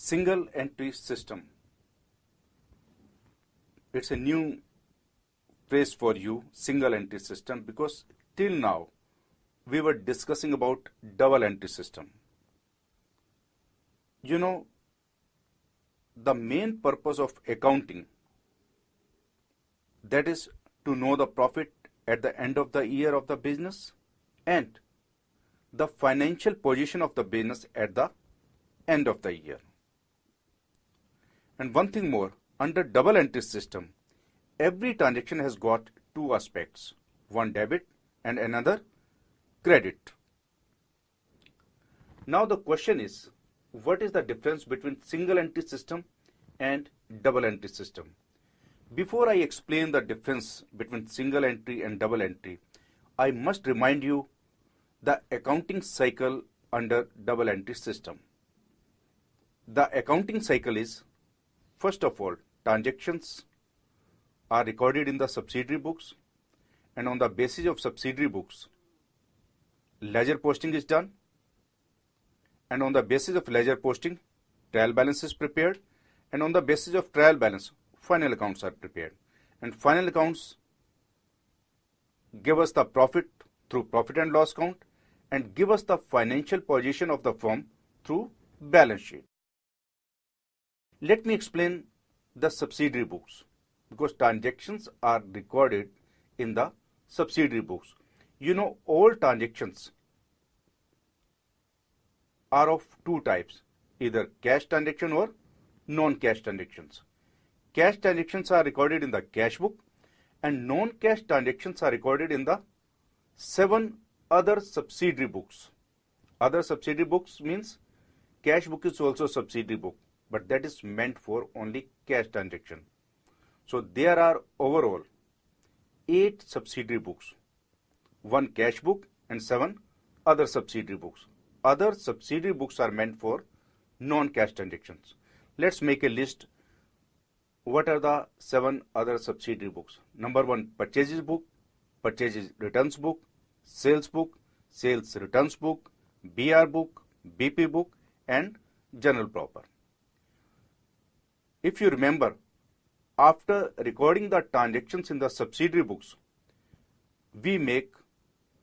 Single entry system. It's a new phrase for you, single entry system, because till now we were discussing about double entry system. You know, the main purpose of accounting, that is to know the profit at the end of the year of the business and the financial position of the business at the end of the year. And one thing more, under double entry system, every transaction has got two aspects, one debit and another credit. Now the question is, what is the difference between single entry system and double entry system? Before I explain the difference between single entry and double entry, I must remind you the accounting cycle under double entry system. The accounting cycle is, first of all, transactions are recorded in the subsidiary books, and on the basis of subsidiary books, ledger posting is done, and on the basis of ledger posting, trial balance is prepared, and on the basis of trial balance, final accounts are prepared. And final accounts give us the profit through profit and loss account and give us the financial position of the firm through balance sheet. Let me explain the subsidiary books, because transactions are recorded in the subsidiary books. You know, all transactions are of two types, either cash transaction or non-cash transactions. Cash transactions are recorded in the cash book and non-cash transactions are recorded in the 7 other subsidiary books. Other subsidiary books means cash book is also subsidiary book, but that is meant for only cash transaction. So there are overall 8 subsidiary books, 1 cash book and 7 other subsidiary books. Other subsidiary books are meant for non-cash transactions. Let's make a list. What are the 7 other subsidiary books? Number 1, purchases book, purchases returns book, sales returns book, BR book, BP book, and general proper. If you remember, after recording the transactions in the subsidiary books, we make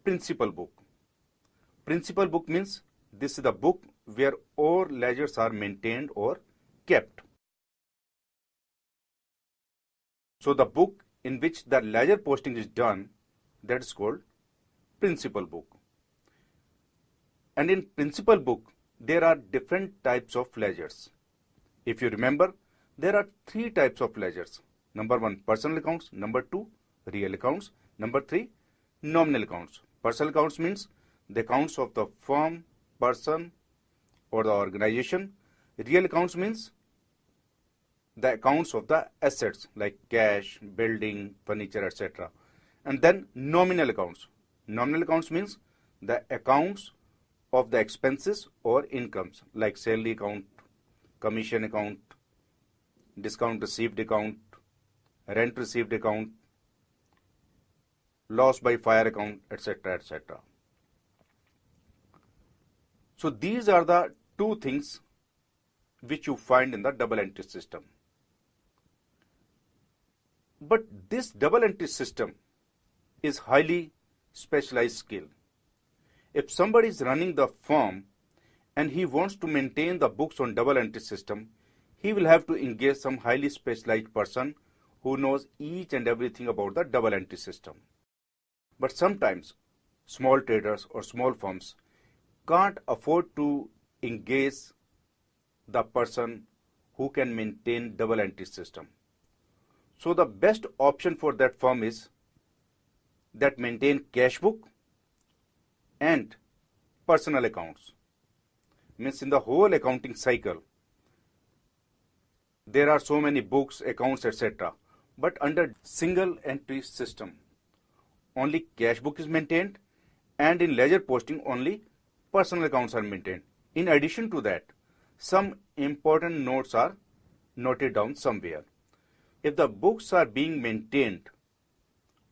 principal book. Principal book means this is the book where all ledgers are maintained or kept. So the book in which the ledger posting is done, that is called principal book. And in principal book, there are different types of ledgers. If you remember, there are 3 types of ledgers. Number 1, personal accounts. Number 2, real accounts. Number 3, nominal accounts. Personal accounts means the accounts of the firm, person, or the organization. Real accounts means the accounts of the assets like cash, building, furniture, etc. And then nominal accounts. Nominal accounts means the accounts of the expenses or incomes like salary account, commission account, discount received account, rent received account, loss by fire account, etc., etc. So these are the 2 things which you find in the double entry system. But this double entry system is highly specialized skill. If somebody is running the firm and he wants to maintain the books on double entry system, he will have to engage some highly specialized person who knows each and everything about the double entry system. But sometimes small traders or small firms can't afford to engage the person who can maintain double entry system. So the best option for that firm is that maintain cash book and personal accounts. Means in the whole accounting cycle, there are so many books, accounts, etc. But under single entry system, only cash book is maintained, and in ledger posting only personal accounts are maintained. In addition to that, some important notes are noted down somewhere. If the books are being maintained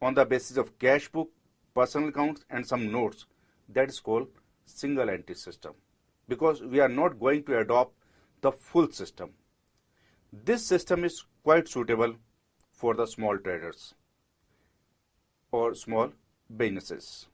on the basis of cash book, personal accounts, and some notes, that is called single entry system. Because we are not going to adopt the full system. This system is quite suitable for the small traders or small businesses.